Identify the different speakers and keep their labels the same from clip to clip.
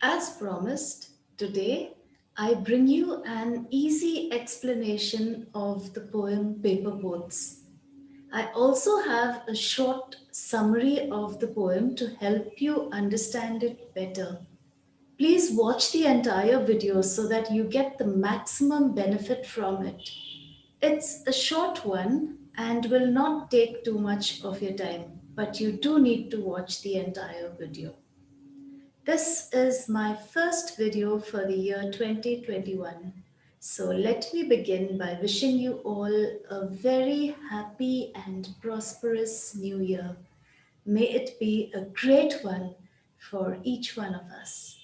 Speaker 1: As promised, today I bring you an easy explanation of the poem Paper Boats. I also have a short summary of the poem to help you understand it better. Please watch the entire video so that you get the maximum benefit from it. It's a short one and will not take too much of your time, but you do need to watch the entire video. This is my first video for the year 2021. So let me begin by wishing you all a very happy and prosperous new year. May it be a great one for each one of us.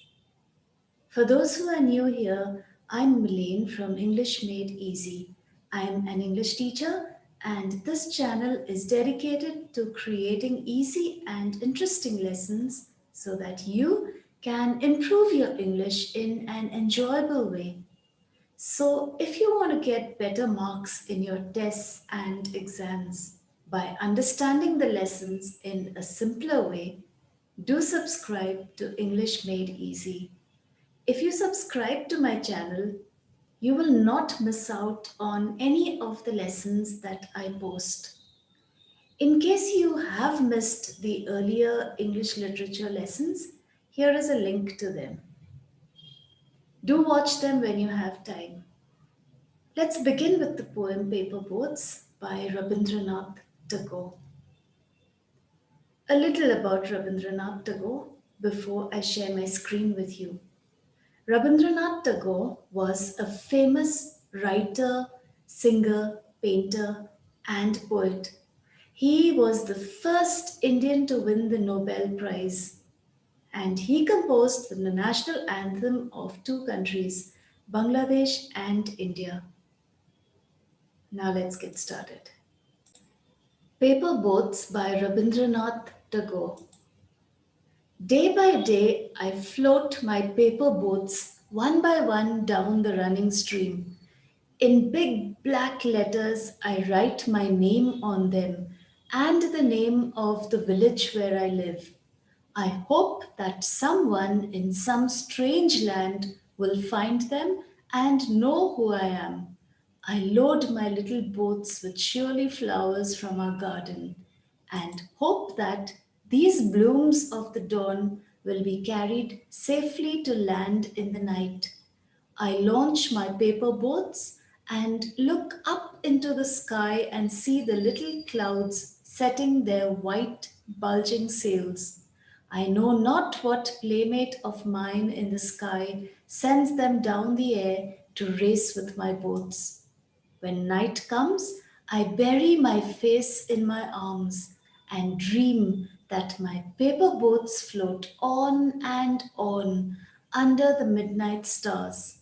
Speaker 1: For those who are new here, I'm Mylene from English Made Easy. I'm an English teacher, and this channel is dedicated to creating easy and interesting lessons so that you can improve your English in an enjoyable way. So, if you want to get better marks in your tests and exams by understanding the lessons in a simpler way, do subscribe to English Made Easy. If you subscribe to my channel, you will not miss out on any of the lessons that I post. In case you have missed the earlier English literature lessons, here is a link to them. Do watch them when you have time. Let's begin with the poem Paper Boats by Rabindranath Tagore. A little about Rabindranath Tagore before I share my screen with you. Rabindranath Tagore was a famous writer, singer, painter, and poet. He was the first Indian to win the Nobel Prize, and he composed the national anthem of two countries, Bangladesh and India. Now let's get started. Paper Boats by Rabindranath Tagore. Day by day, I float my paper boats one by one down the running stream. In big black letters, I write my name on them and the name of the village where I live. I hope that someone in some strange land will find them and know who I am. I load my little boats with surely flowers from our garden and hope that these blooms of the dawn will be carried safely to land in the night. I launch my paper boats and look up into the sky and see the little clouds setting their white, bulging sails. I know not what playmate of mine in the sky sends them down the air to race with my boats. When night comes, I bury my face in my arms and dream that my paper boats float on and on under the midnight stars.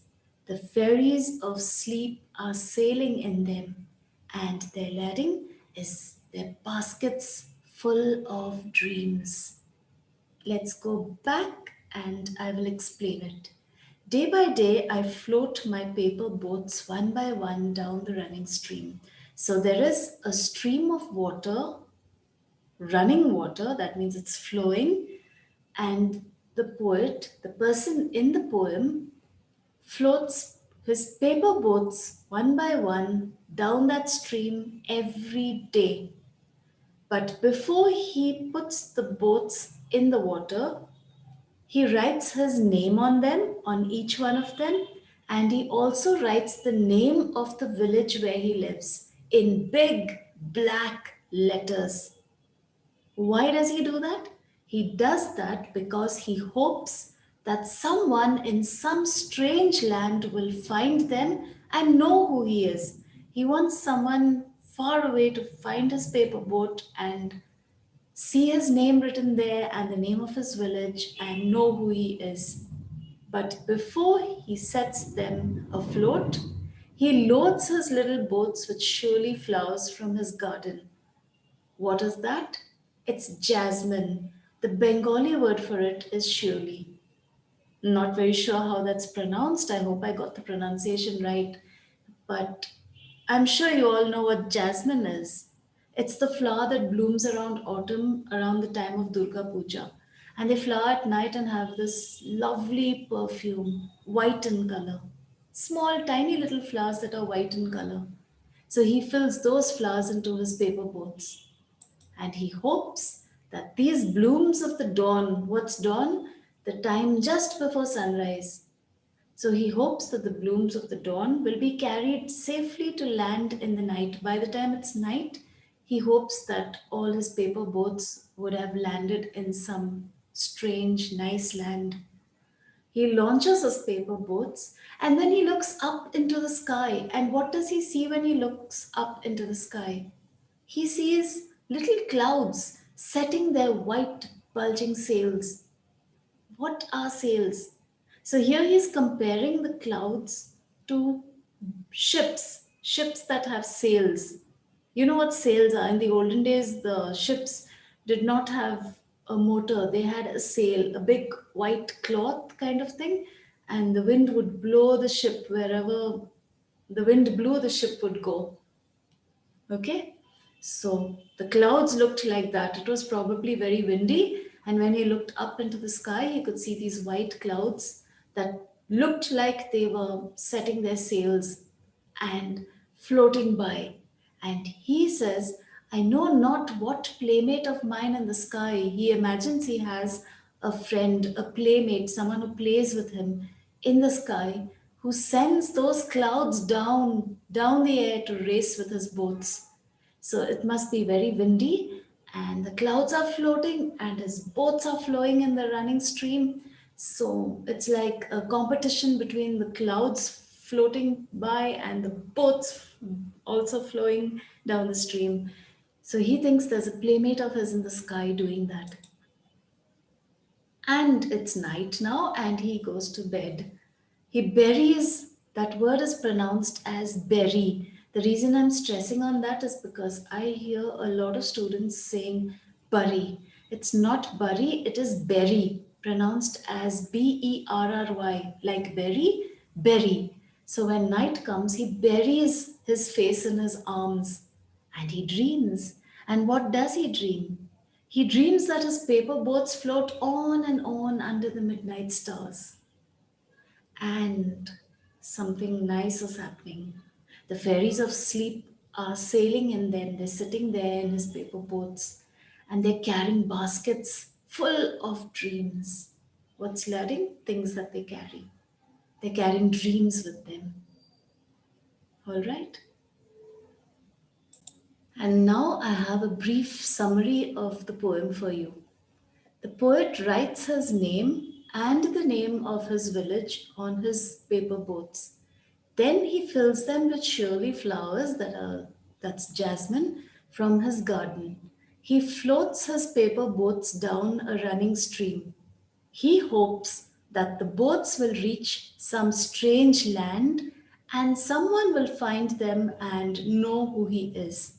Speaker 1: The fairies of sleep are sailing in them, and their lading is their baskets full of dreams. Let's go back and I will explain it. Day by day, I float my paper boats one by one down the running stream. So there is a stream of water, running water, that means it's flowing, and the poet, the person in the poem, floats his paper boats one by one down that stream every day. But before he puts the boats in the water, he writes his name on them, on each one of them, and he also writes the name of the village where he lives in big black letters. Why does he do that? He does that because he hopes that someone in some strange land will find them and know who he is. He wants someone far away to find his paper boat and see his name written there and the name of his village and know who he is. But before he sets them afloat, he loads his little boats with surely flowers from his garden. What is that? It's jasmine. The Bengali word for it is surely. Not very sure how that's pronounced. I hope I got the pronunciation right. But I'm sure you all know what jasmine is. It's the flower that blooms around autumn, around the time of Durga Puja. and they flower at night and have this lovely perfume, white in color. Small, tiny little flowers that are white in color. So he fills those flowers into his paper boats, and he hopes that these blooms of the dawn, what's dawn? The time just before sunrise. So he hopes that the blooms of the dawn will be carried safely to land in the night. By the time it's night, he hopes that all his paper boats would have landed in some strange, nice land. He launches his paper boats and then he looks up into the sky. And what does he see when he looks up into the sky? He sees little clouds setting their white, bulging sails. What are sails? So here he's comparing the clouds to ships that have sails. You know what sails are? In the olden days, the ships did not have a motor, they had a sail, a big white cloth kind of thing, and the wind would blow the ship wherever the wind blew, the ship would go. Okay, so the clouds looked like that. It was probably very windy, and when he looked up into the sky, he could see these white clouds that looked like they were setting their sails and floating by. And he says, I know not what playmate of mine in the sky. He imagines he has a friend, a playmate, someone who plays with him in the sky, who sends those clouds down the air to race with his boats. So it must be very windy, and the clouds are floating, and his boats are flowing in the running stream. So it's like a competition between the clouds floating by and the boats also flowing down the stream. So he thinks there's a playmate of his in the sky doing that. And it's night now, and he goes to bed. He buries, that word is pronounced as bury. The reason I'm stressing on that is because I hear a lot of students saying bury. It's not bury, it is bury, pronounced as Berry, like berry, bury. So when night comes, he buries his face in his arms and he dreams. And what does he dream? He dreams that his paper boats float on and on under the midnight stars. And something nice is happening. The fairies of sleep are sailing in them. They're sitting there in his paper boats and they're carrying baskets full of dreams. What's loading? Things that they carry. They're carrying dreams with them. All right. And now I have a brief summary of the poem for you. The poet writes his name and the name of his village on his paper boats. Then he fills them with Shirley flowers that's jasmine from his garden. He floats his paper boats down a running stream. He hopes that the boats will reach some strange land and someone will find them and know who he is.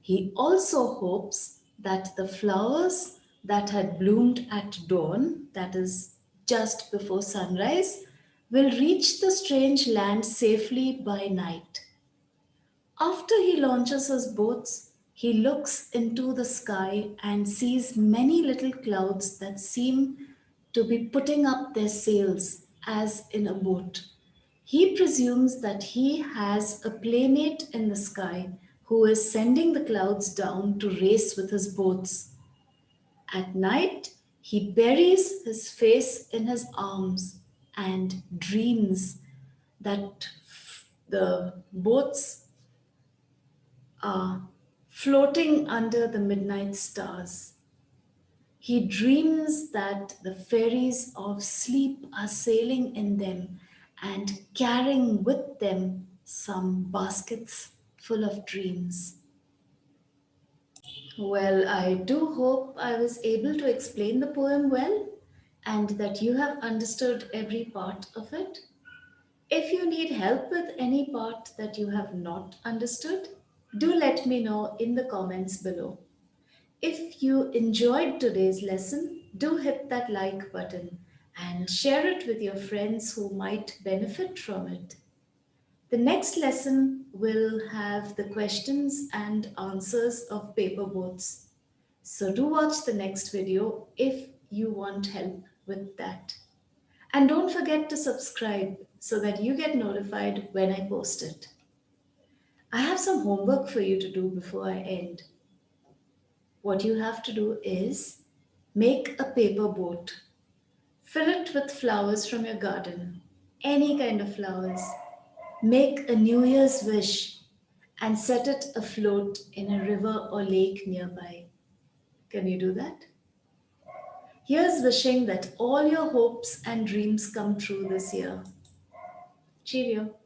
Speaker 1: He also hopes that the flowers that had bloomed at dawn, that is just before sunrise, will reach the strange land safely by night. After he launches his boats, he looks into the sky and sees many little clouds that seem to be putting up their sails as in a boat. He presumes that he has a playmate in the sky who is sending the clouds down to race with his boats. At night, he buries his face in his arms and dreams that the boats are floating under the midnight stars. He dreams that the fairies of sleep are sailing in them and carrying with them some baskets full of dreams. Well, I do hope I was able to explain the poem well and that you have understood every part of it. If you need help with any part that you have not understood, do let me know in the comments below. If you enjoyed today's lesson, do hit that like button and share it with your friends who might benefit from it. The next lesson will have the questions and answers of paper boats. So do watch the next video if you want help with that. And don't forget to subscribe so that you get notified when I post it. I have some homework for you to do before I end. What you have to do is make a paper boat. Fill it with flowers from your garden, any kind of flowers. Make a New Year's wish and set it afloat in a river or lake nearby. Can you do that? Here's wishing that all your hopes and dreams come true this year. Cheerio.